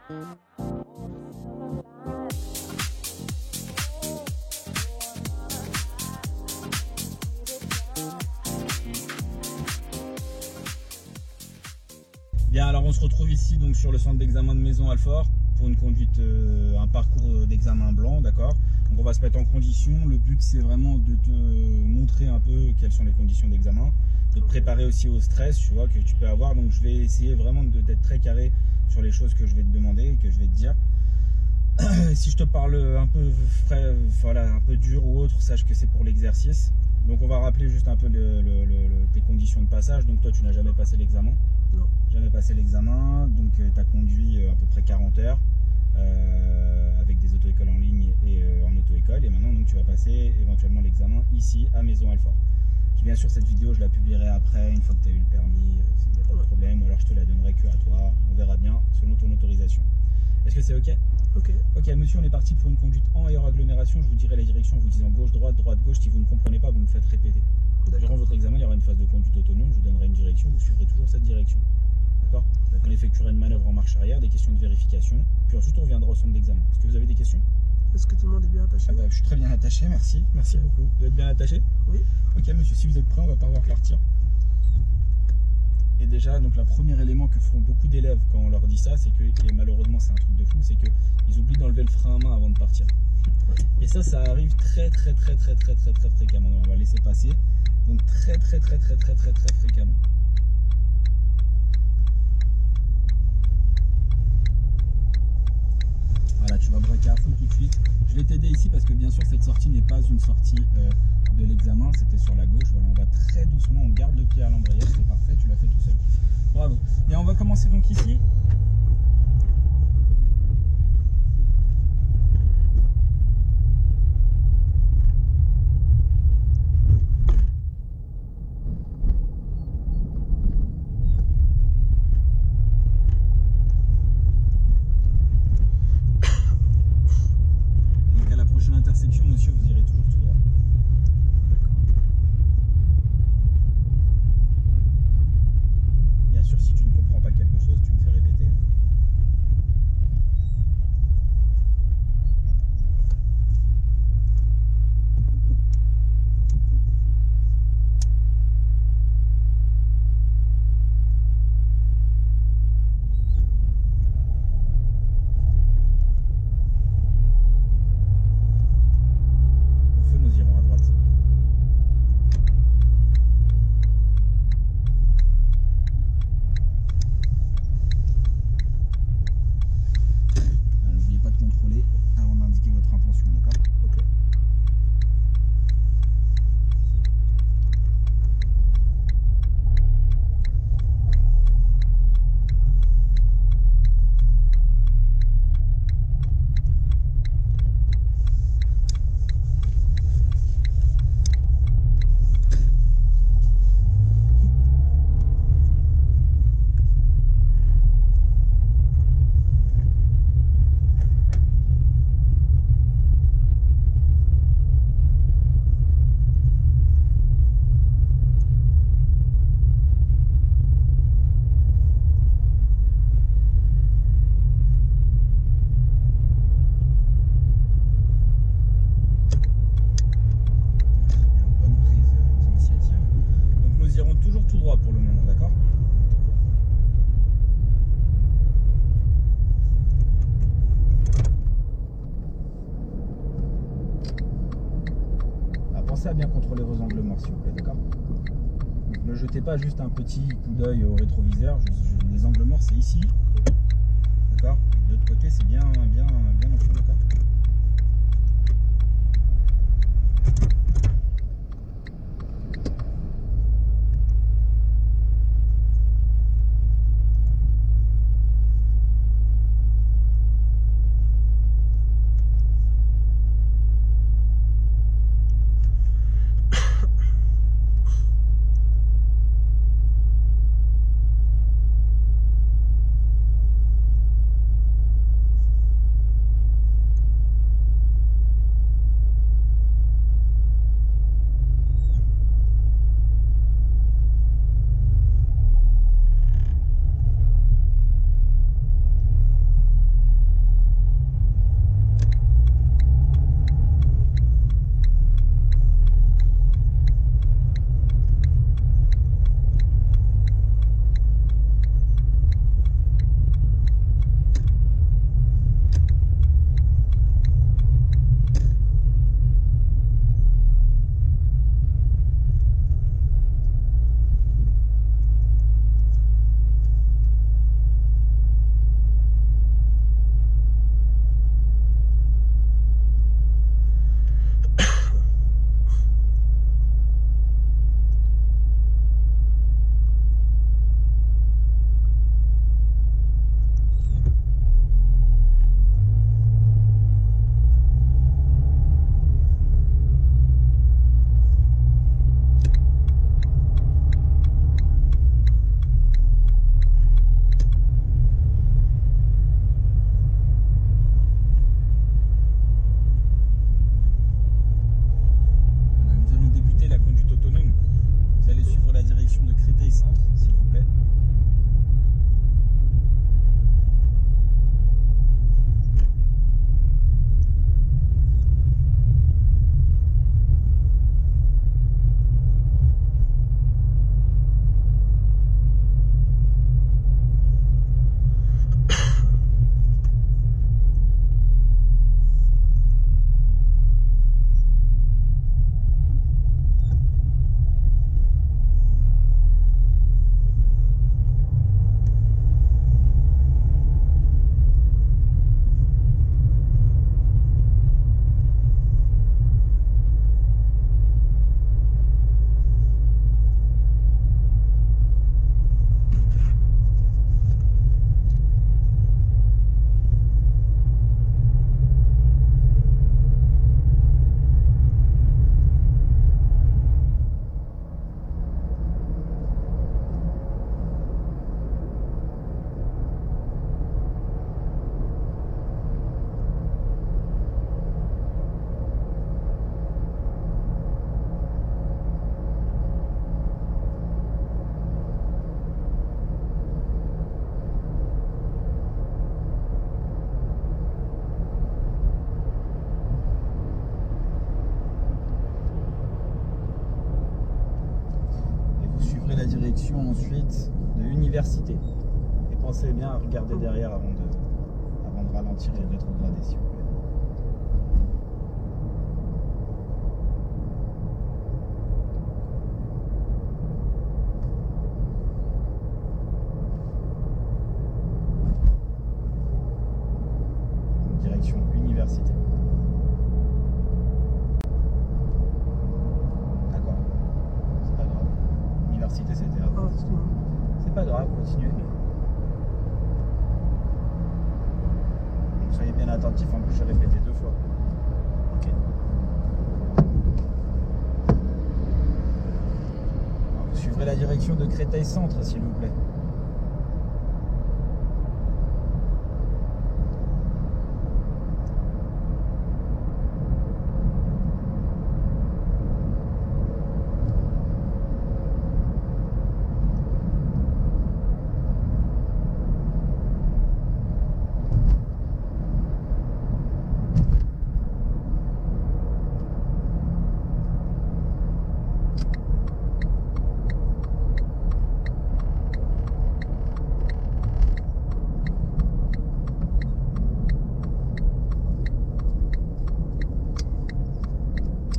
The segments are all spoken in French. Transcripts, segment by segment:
Bien, alors on se retrouve ici donc sur le centre d'examen de Maisons-Alfort pour une conduite, un parcours d'examen blanc, d'accord. Donc on va se mettre en condition. Le but c'est vraiment de te montrer un peu quelles sont les conditions d'examen, de te préparer aussi au stress, tu vois, que tu peux avoir. Donc je vais essayer vraiment d'être très carré sur les choses que je vais te demander, que je vais te dire. Si je te parle un peu frais, voilà, un peu dur ou autre, sache que c'est pour l'exercice. Donc on va rappeler juste un peu tes conditions de passage. Donc toi tu n'as jamais passé l'examen. Non. Jamais passé l'examen, donc tu as conduit à peu près 40 heures avec des auto-écoles en ligne et en auto-école. Et maintenant donc tu vas passer éventuellement l'examen ici à Maisons-Alfort. Bien sûr cette vidéo je la publierai après, une fois que tu as eu le permis, il n'y a pas de problème, ou alors je te la donnerai que à toi, on verra bien selon ton autorisation. Est-ce que c'est ok? Ok. Ok monsieur, on est parti pour une conduite en et hors agglomération. Je vous dirai la direction en vous disant gauche, droite, droite, gauche. Si vous ne comprenez pas, vous me faites répéter. Durant votre examen, il y aura une phase de conduite autonome. Je vous donnerai une direction, vous suivrez toujours cette direction. D'accord? On effectuera une manœuvre en marche arrière, des questions de vérification. Puis ensuite, on reviendra au centre d'examen. Est-ce que vous avez des questions? Est-ce que tout le monde est bien attaché? Ah bah, je suis très bien attaché, merci. Merci beaucoup. Vous êtes bien attaché? Oui. Ok monsieur, si vous êtes prêt, on va pouvoir partir. Et déjà, donc, le premier élément que font beaucoup d'élèves quand on leur dit ça, c'est que, et malheureusement c'est un truc de fou, c'est qu'ils oublient d'enlever le frein à main avant de partir. Et ça arrive très fréquemment. On va laisser passer. Donc très fréquemment. Voilà, tu vas braquer à fond tout de suite. Je vais t'aider ici parce que bien sûr cette sortie n'est pas une sortie de l'examen, c'était sur la gauche. Voilà, on va très doucement, on garde le pied à l'embrayage, c'est parfait, tu l'as fait tout seul. Bravo. Et on va commencer donc ici. Donc à la prochaine intersection, monsieur, vous irez toujours tout droit. Bien sûr, si tu ne comprends pas quelque chose, tu me fais répéter. Au feu, nous irons à droite. N'oubliez pas de contrôler avant d'indiquer votre intention, d'accord? Ok. Bonne prise d'initiative. Donc nous irons toujours tout droit pour le moment, d'accord? Pensez à bien contrôler vos angles morts, s'il vous plaît, d'accord? Donc, ne jetez pas juste un petit coup d'œil au rétroviseur. Les angles morts, c'est ici, d'accord? De l'autre côté, c'est bien au fond, d'accord? droite de Université. Et pensez bien à regarder derrière avant de ralentir et de rétrograder, s'il vous plaît. Direction Université. D'accord. C'est pas grave. Université, c'était là. Oh, excuse-moi. C'est pas grave, continuez. Donc soyez bien attentifs, en plus j'ai répété 2 fois. Ok. Alors, vous suivrez la direction de Créteil Centre, s'il vous plaît.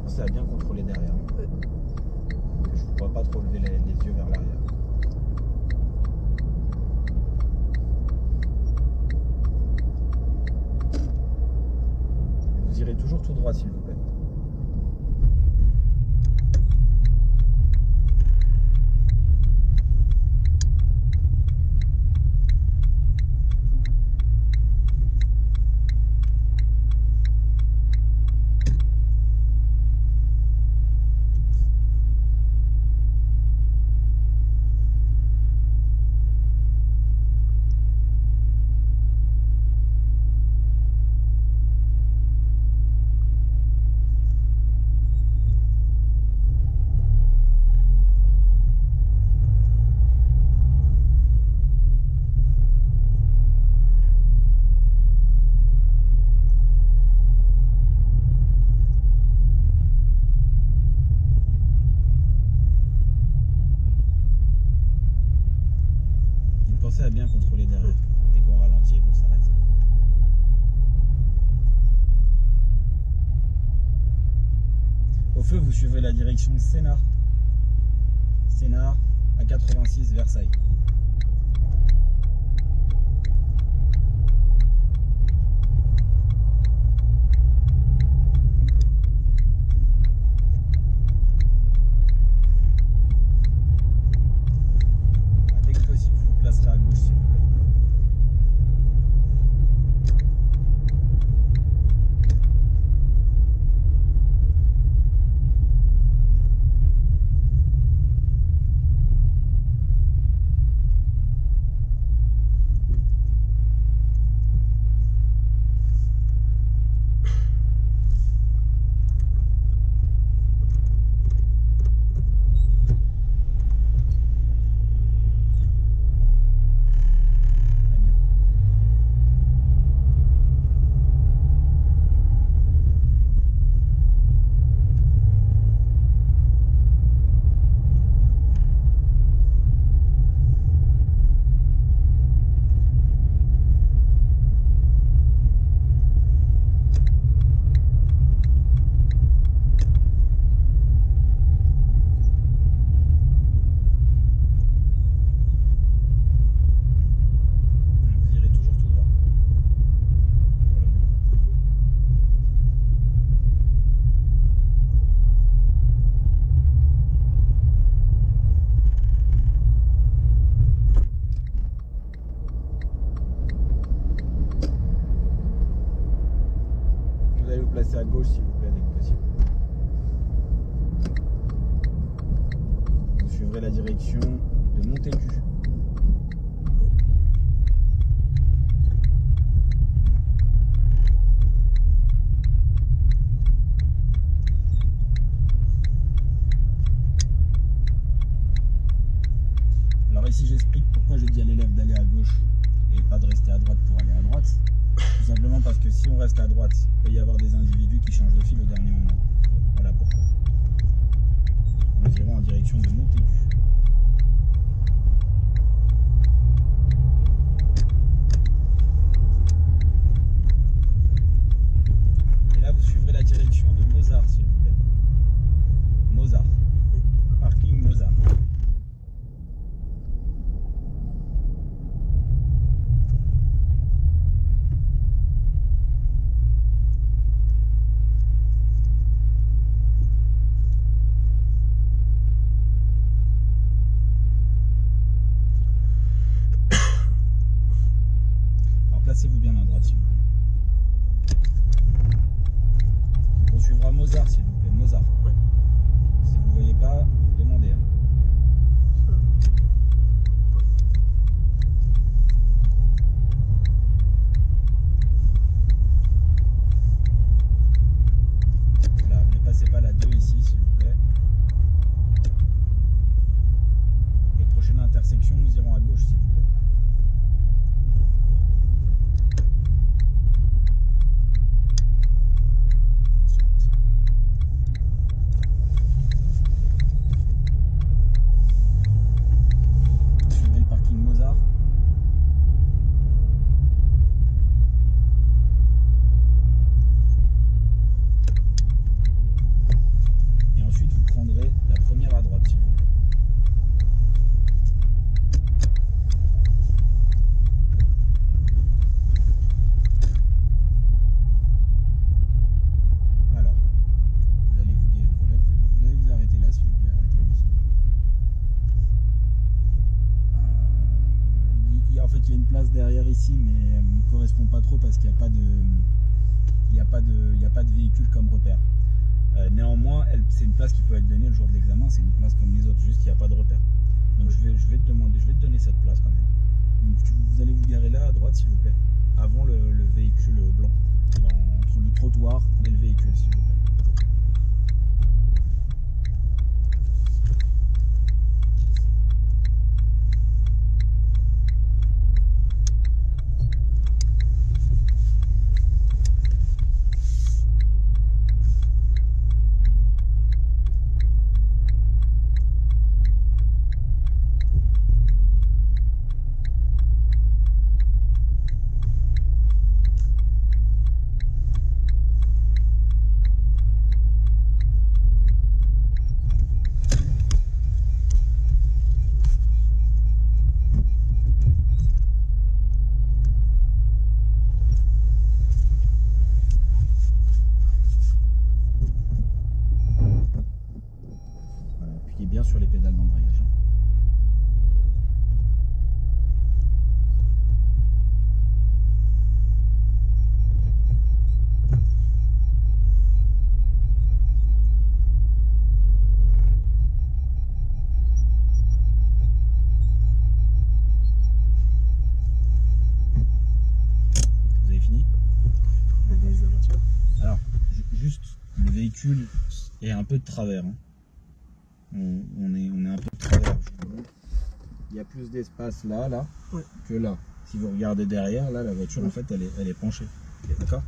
Pensez à bien contrôler derrière. Ouais. Je ne pourrais pas trop lever les yeux vers l'arrière. Vous irez toujours tout droit, s'il vous plaît. Pensez à bien contrôler derrière dès qu'on ralentit et qu'on s'arrête. Au feu, vous suivez la direction Sénart. Sénart à 86 Versailles. Dès que possible, vous vous placerez à gauche, s'il vous plaît. Placez à gauche, s'il vous plaît, dès que possible. Vous suivrez la direction de Montaigu. Alors ici, j'explique pourquoi je dis à l'élève d'aller à gauche et pas de rester à droite pour aller à droite. Tout simplement parce que si on reste à droite, il peut y avoir des individus qui changent de fil au dernier moment. Voilà pourquoi. Nous irons en direction de Montaigu. placez-vous bien à droite, s'il vous plaît. On suivra Mozart, s'il vous plaît. Mozart. Ouais. Si vous ne voyez pas, demandez. Hein. Là, ne passez pas la 2 ici, s'il vous plaît. Et prochaine intersection, nous irons à gauche, s'il vous plaît. Suivez le parking Mozart. Et ensuite, vous prendrez la première à droite, s'il vous plaît. Alors, vous allez vous arrêter là, s'il vous plaît. Arrêtez-vous ici. En fait, il y a une place derrière ici, mais elle ne correspond pas trop parce qu'il n'y a pas de, il y a pas de véhicule comme repère. Néanmoins, c'est une place qui peut être donnée le jour de l'examen. C'est une place comme les autres, juste qu'il n'y a pas de repère. Donc je vais te donner cette place quand même. Donc vous allez vous garer là à droite, s'il vous plaît, avant le véhicule blanc, entre le trottoir et le véhicule, s'il vous plaît. Bien sur les pédales d'embrayage. Vous avez fini? Alors, juste, le véhicule est un peu de travers. Hein. On est un peu de travers. Il y a plus d'espace là ouais. que là. Si vous regardez derrière, là, la voiture, en fait, elle est penchée. D'accord?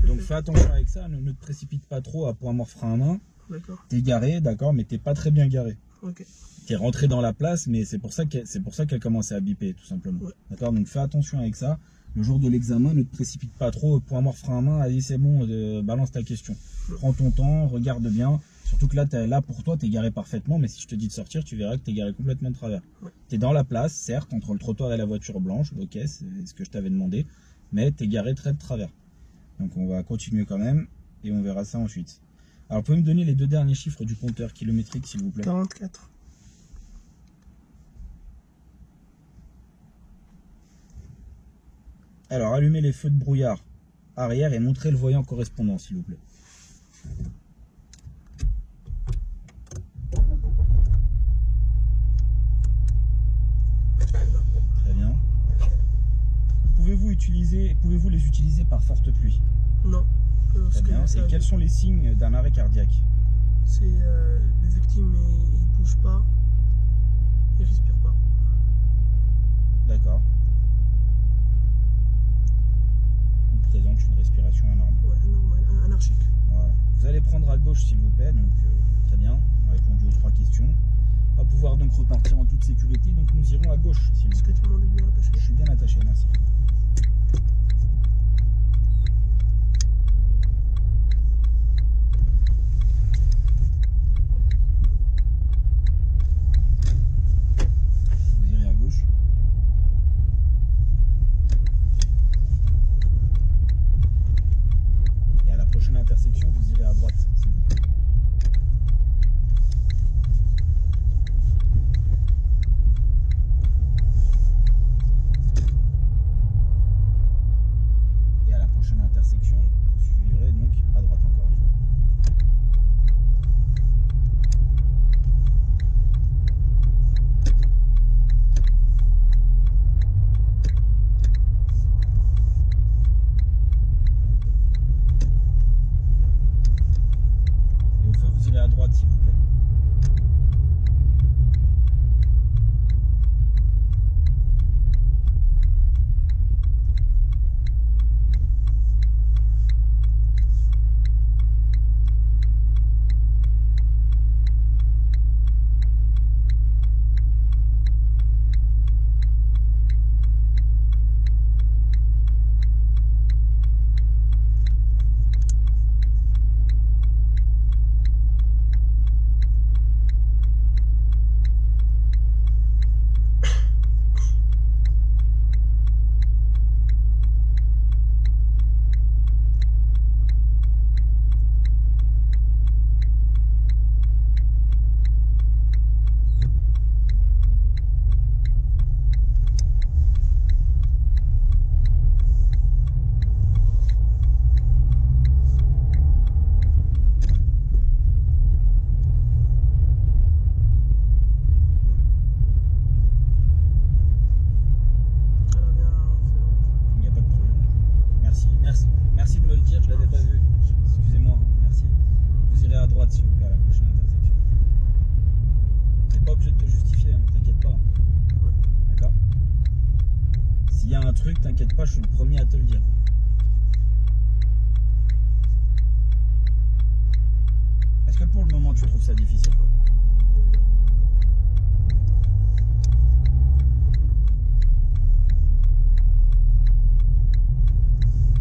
Donc, fais attention avec ça. Ne te précipite pas trop à point mort frein à main. D'accord. T'es garé, d'accord, mais t'es pas très bien garé. Ok. T'es rentré dans la place, mais c'est pour ça qu'elle commençait à biper, tout simplement. Ouais. D'accord? Donc, fais attention avec ça. Le jour de l'examen, ne te précipite pas trop. Point mort frein à main. Allez, c'est bon, balance ta question. Prends ton temps, regarde bien. Surtout que là, pour toi, tu es garé parfaitement, mais si je te dis de sortir, tu verras que tu es garé complètement de travers. Ouais. Tu es dans la place, certes, entre le trottoir et la voiture blanche, ok, c'est ce que je t'avais demandé, mais tu es garé très de travers. Donc on va continuer quand même, et on verra ça ensuite. Alors, pouvez me donner les 2 derniers chiffres du compteur kilométrique, s'il vous plaît? 44. Alors, allumez les feux de brouillard arrière et montrez le voyant correspondant, s'il vous plaît. Très bien. Pouvez-vous les utiliser par forte pluie? Non. Très bien. Et quels sont les signes d'un arrêt cardiaque? C'est le victime, il ne bouge pas, il respire pas. D'accord. Il présente une respiration anormale. Ouais, normal, anarchique. Voilà. Vous allez prendre à gauche, s'il vous plaît. Donc, très bien. On a répondu aux 3 questions. On va pouvoir donc repartir en toute sécurité. Donc, nous irons à gauche, s'il vous Est-ce plaît. que tout le monde est bien attaché? Je suis bien attaché, merci. Vous irez à gauche. Et à la prochaine intersection, vous irez à droite, s'il vous plaît. trucs, t'inquiète pas, je suis le premier à te le dire. Est-ce que pour le moment tu trouves ça difficile?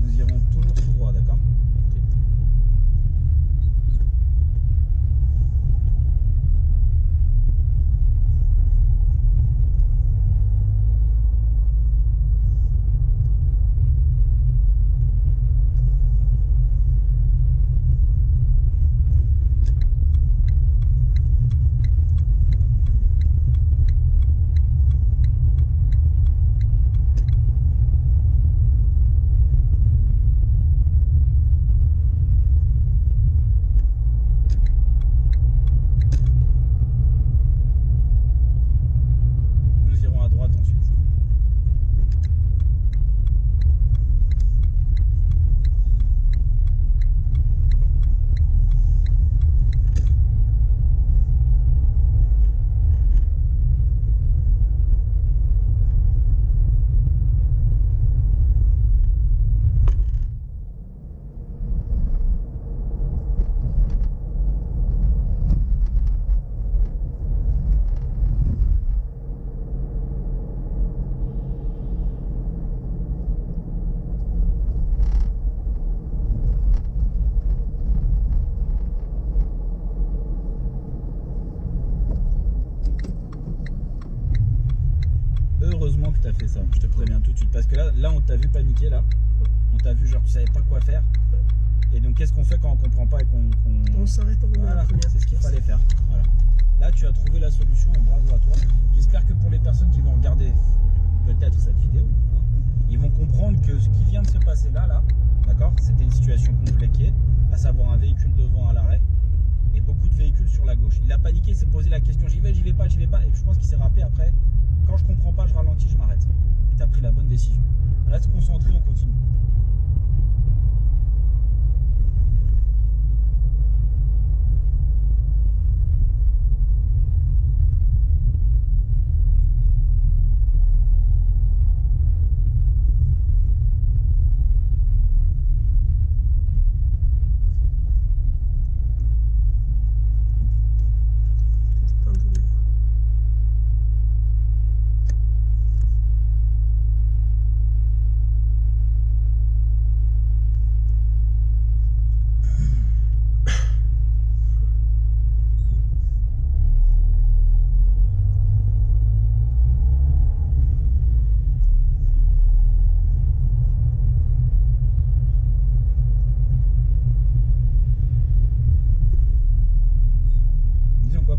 Nous irons toujours tout droit, d'accord? Heureusement que tu as fait ça, je te préviens tout de suite. Parce que là on t'a vu paniquer, là. On t'a vu, genre, tu savais pas quoi faire. Et donc, qu'est-ce qu'on fait quand on comprend pas et qu'on. On s'arrête, on remet la première. C'est ce qu'il fallait faire. Voilà. Là, tu as trouvé la solution et bravo à toi. J'espère que pour les personnes qui vont regarder peut-être cette vidéo, hein, ils vont comprendre que ce qui vient de se passer là, d'accord, c'était une situation compliquée, à savoir un véhicule devant à l'arrêt et beaucoup de véhicules sur la gauche. Il a paniqué, il s'est posé la question, j'y vais pas. Et je pense qu'il s'est rappelé après, quand je comprends pas, je ralentis, je m'arrête. Et tu as pris la bonne décision. Reste concentré, on continue.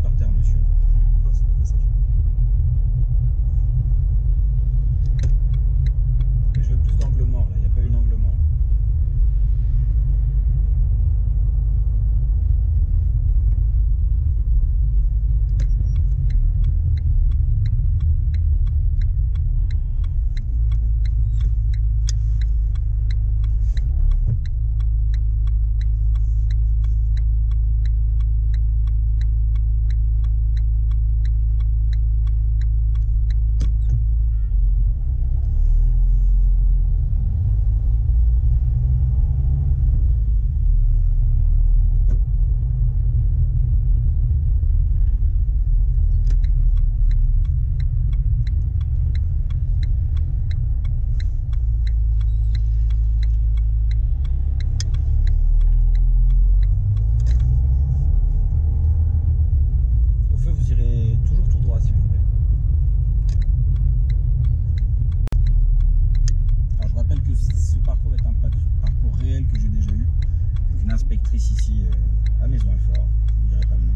Par terre, monsieur. Non, c'est pas passage. Et je veux plus d'angle mort là, il n'y a pas eu d'angle mort. Ici à Maison-Alfort, je ne dirai pas le nom.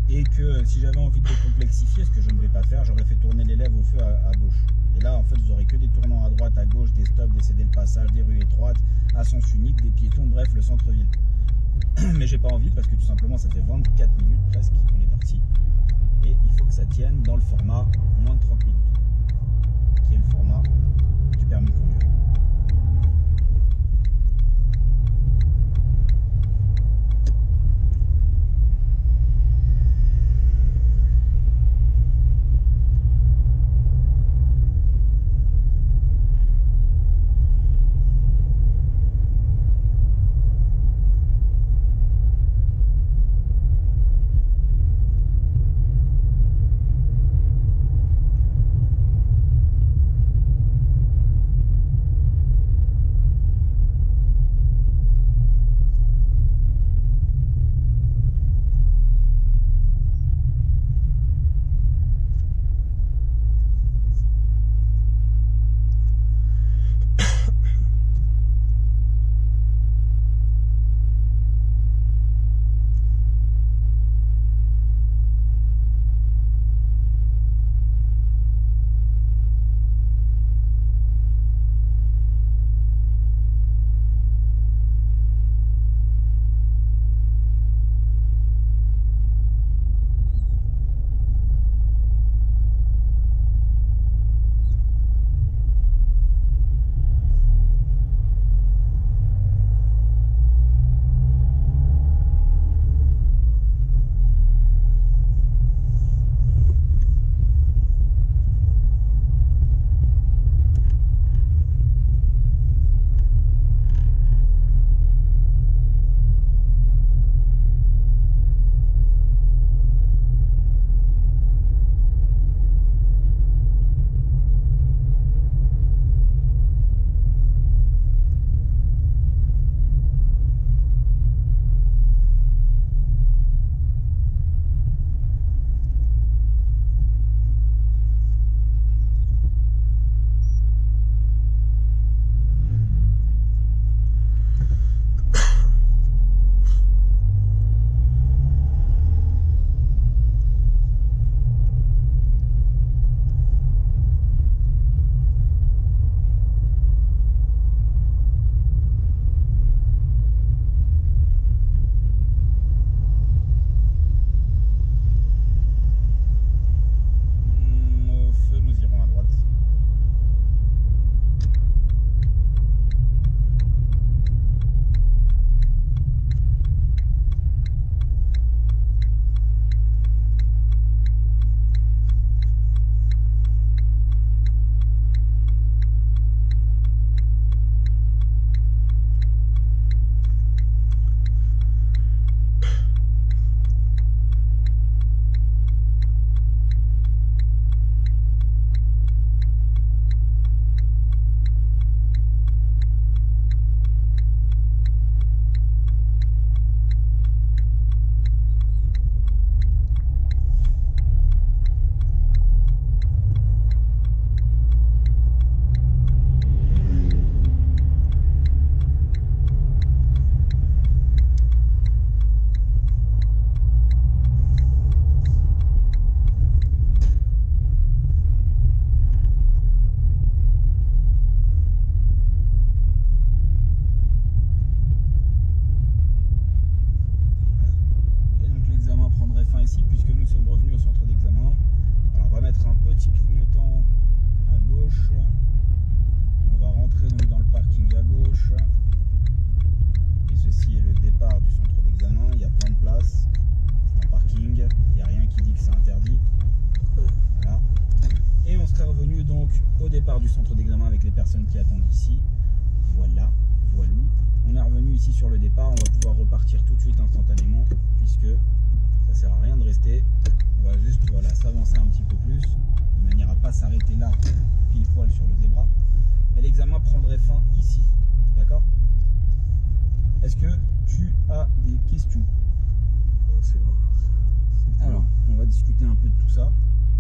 Et que si j'avais envie de complexifier, ce que je ne vais pas faire, j'aurais fait tourner l'élève au feu à gauche. Et là, en fait, vous aurez que des tournants à droite, à gauche, des stops, des céder le passage, des rues étroites, à sens unique, des piétons, bref, le centre-ville. Mais j'ai pas envie parce que tout simplement, ça fait 24 minutes presque qu'on est parti. Et il faut que ça tienne dans le format moins de 30 minutes, qui est le format du permis de conduire. départ du centre d'examen avec les personnes qui attendent ici. Voilà, voilou. On est revenu ici sur le départ, on va pouvoir repartir tout de suite instantanément puisque ça sert à rien de rester. On va juste voilà, s'avancer un petit peu plus de manière à ne pas s'arrêter là pile poil sur le zébra. Mais l'examen prendrait fin ici, d'accord? Est-ce que tu as des questions? C'est bon. Alors, on va discuter un peu de tout ça.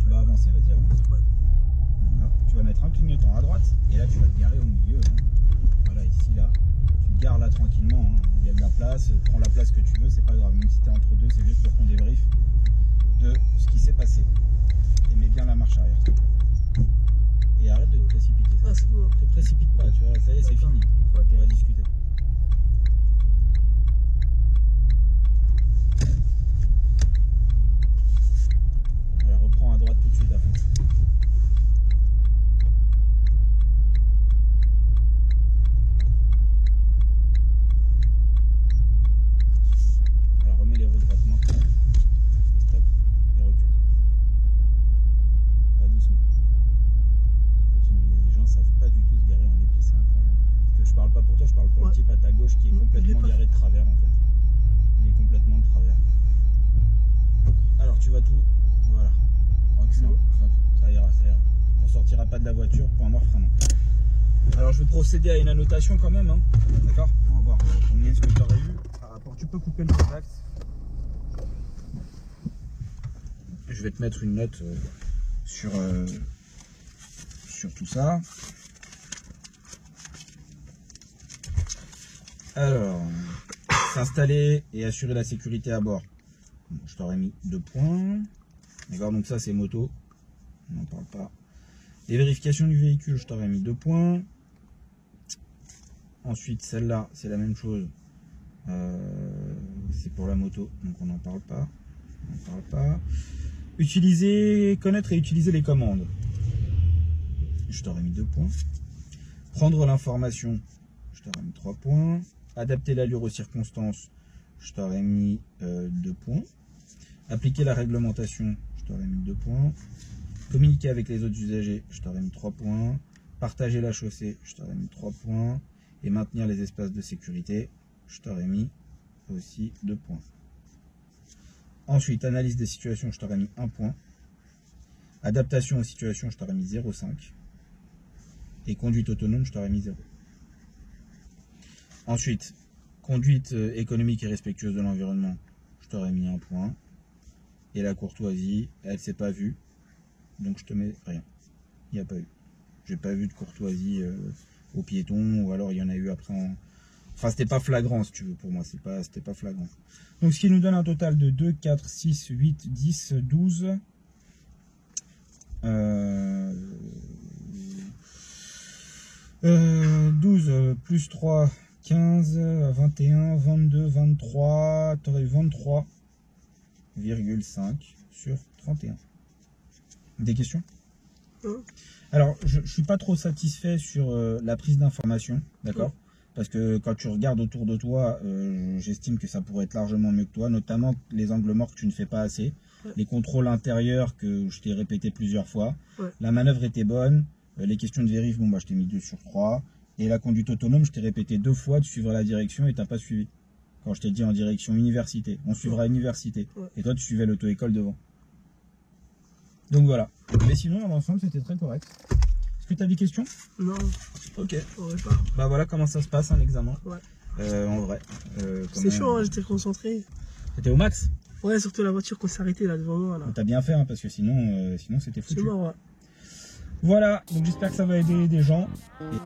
Tu vas avancer, vas-y, avance. Ouais. Voilà. Tu vas mettre un clignotant à droite et là tu vas te garer au milieu. Hein. Voilà, ici, là. Tu te gares là tranquillement. Hein. Il y a de la place. Prends la place que tu veux, c'est pas grave. Même si tu es entre deux, c'est juste pour qu'on débriefe de ce qui s'est passé. Et mets bien la marche arrière. Et arrête de te précipiter. Ah, c'est bon. Ne te précipite pas, tu vois, ça y est, c'est fini. Ok. On va discuter. Voilà, reprends à droite tout de suite à fond. Alors remets les roues droites maintenant. Stop et recule. Va doucement. Continue. Les gens savent pas du tout se garer en épi, c'est incroyable. Parce que je parle pas pour toi, je parle pour le type à ta gauche qui est complètement garé de travers en fait. Il est complètement de travers. Alors tu vas tout. Voilà. Excellent. Stop. Ça ira, ça ira. On sortira pas de la voiture, point mort vraiment. Alors je vais procéder à une annotation quand même. Hein. D'accord? On va voir combien est-ce que tu aurais eu par rapport. Tu peux couper le contact. Je vais te mettre une note sur tout ça. Alors, s'installer et assurer la sécurité à bord. Bon, je t'aurais mis 2 points. D'accord, donc ça c'est moto. On n'en parle pas. Les vérifications du véhicule, je t'aurais mis 2 points. Ensuite, celle-là, c'est la même chose. C'est pour la moto, donc on n'en parle pas. On n'en parle pas. Utiliser, connaître et utiliser les commandes. Je t'aurais mis 2 points. Prendre l'information, je t'aurais mis 3 points. Adapter l'allure aux circonstances, je t'aurais mis 2 points. Appliquer la réglementation, je t'aurais mis 2 points. Communiquer avec les autres usagers, je t'aurais mis 3 points. Partager la chaussée, je t'aurais mis 3 points. Et maintenir les espaces de sécurité, je t'aurais mis aussi 2 points. Ensuite, analyse des situations, je t'aurais mis 1 point. Adaptation aux situations, je t'aurais mis 0,5. Et conduite autonome, je t'aurais mis 0. Ensuite, conduite économique et respectueuse de l'environnement, je t'aurais mis 1 point. Et la courtoisie, elle s'est pas vue. Donc je te mets rien. Il n'y a pas eu. J'ai pas vu de courtoisie aux piétons, ou alors il y en a eu après en... Enfin, c'était pas flagrant, si tu veux, pour moi. C'était pas flagrant. Donc, ce qui nous donne un total de 2, 4, 6, 8, 10, 12. 12 plus 3, 15, 21, 22, 23. Tu aurais eu 23,5 sur 31. Des questions? Alors, je ne suis pas trop satisfait sur la prise d'information, d'accord? Parce que quand tu regardes autour de toi, j'estime que ça pourrait être largement mieux que toi, notamment les angles morts que tu ne fais pas assez, les contrôles intérieurs que je t'ai répété plusieurs fois. La manœuvre était bonne, les questions de vérif, bon bah je t'ai mis 2 sur 3, et la conduite autonome, je t'ai répété 2 fois de suivre la direction et tu n'as pas suivi. Quand je t'ai dit en direction université, on suivra université, et toi tu suivais l'auto-école devant. Donc voilà. Mais sinon, dans l'ensemble, c'était très correct. Est-ce que tu as des questions? Non. Ok. Pas. Bah voilà comment ça se passe un examen. Ouais. En vrai. C'est chaud, hein, j'étais concentré. T'étais au max? Ouais, surtout la voiture qu'on s'est arrêtée là devant moi. T'as bien fait, hein, parce que sinon c'était foutu. C'est mort, ouais. Voilà, donc j'espère que ça va aider des gens. Et...